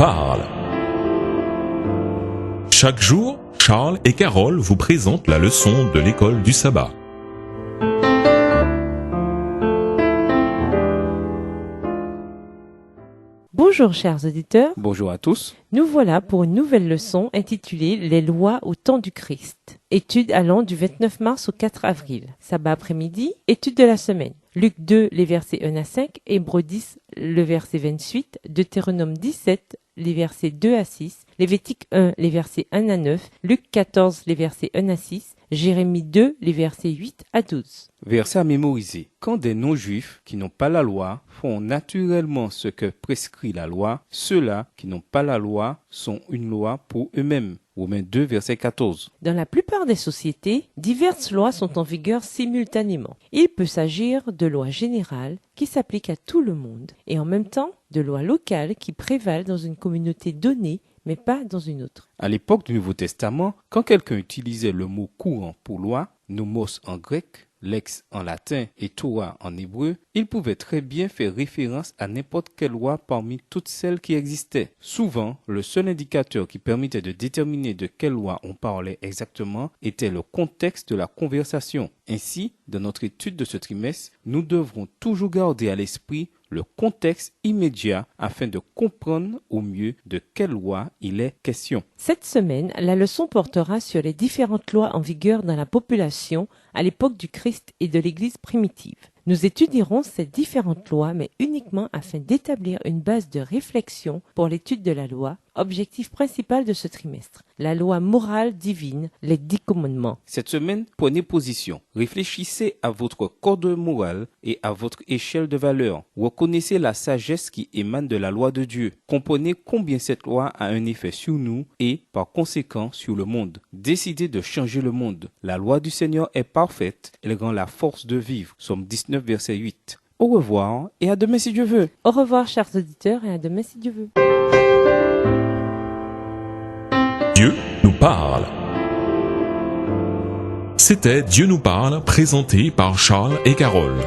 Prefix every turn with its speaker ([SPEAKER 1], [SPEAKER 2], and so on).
[SPEAKER 1] parle. Chaque jour, Charles et Carole vous présentent la leçon de l'école du sabbat.
[SPEAKER 2] Bonjour chers auditeurs,
[SPEAKER 3] Bonjour à tous.
[SPEAKER 2] nous voilà pour une nouvelle leçon intitulée Les lois au temps du Christ. Étude allant du 29 mars au 4 avril. Sabbat après-midi, étude de la semaine. Luc 2, les versets 1 à 5, Hébreux 10, le verset 28, Deutéronome 17, les versets 2 à 6, Lévitique 1, les versets 1 à 9, Luc 14, les versets 1 à 6, Jérémie 2, les versets 8 à 12.
[SPEAKER 3] Verset à mémoriser. Quand des non-juifs qui n'ont pas la loi font naturellement ce que prescrit la loi, ceux-là qui n'ont pas la loi sont une loi pour eux-mêmes. Romains 2, verset 14.
[SPEAKER 2] Dans la plupart des sociétés, diverses lois sont en vigueur simultanément. Il peut s'agir de lois générales qui s'appliquent à tout le monde et en même temps de lois locales qui prévalent dans une communauté donnée mais pas dans une autre.
[SPEAKER 3] À l'époque du Nouveau Testament, quand quelqu'un utilisait le mot courant pour loi, nomos en grec, lex en latin et Torah en hébreu, il pouvait très bien faire référence à n'importe quelle loi parmi toutes celles qui existaient. Souvent, le seul indicateur qui permettait de déterminer de quelle loi on parlait exactement était le contexte de la conversation. Ainsi, dans notre étude de ce trimestre, nous devrons toujours garder à l'esprit le contexte immédiat afin de comprendre au mieux de quelle loi il est question.
[SPEAKER 2] Cette semaine, la leçon portera sur les différentes lois en vigueur dans la population à l'époque du Christ et de l'Église primitive. Nous étudierons ces différentes lois, mais uniquement afin d'établir une base de réflexion pour l'étude de la loi, objectif principal de ce trimestre, la loi morale divine, les 10 commandements.
[SPEAKER 3] Cette semaine, prenez position. Réfléchissez à votre code moral et à votre échelle de valeur. Reconnaissez la sagesse qui émane de la loi de Dieu. Comprenez combien cette loi a un effet sur nous et, par conséquent, sur le monde. Décidez de changer le monde. La loi du Seigneur est parfaite. Elle rend la force de vivre. Somme 19, verset 8. Au revoir et à demain si Dieu veut.
[SPEAKER 2] Au revoir chers auditeurs et à demain si Dieu veut.
[SPEAKER 1] Dieu nous parle. C'était Dieu nous parle, présenté par Charles et Carole.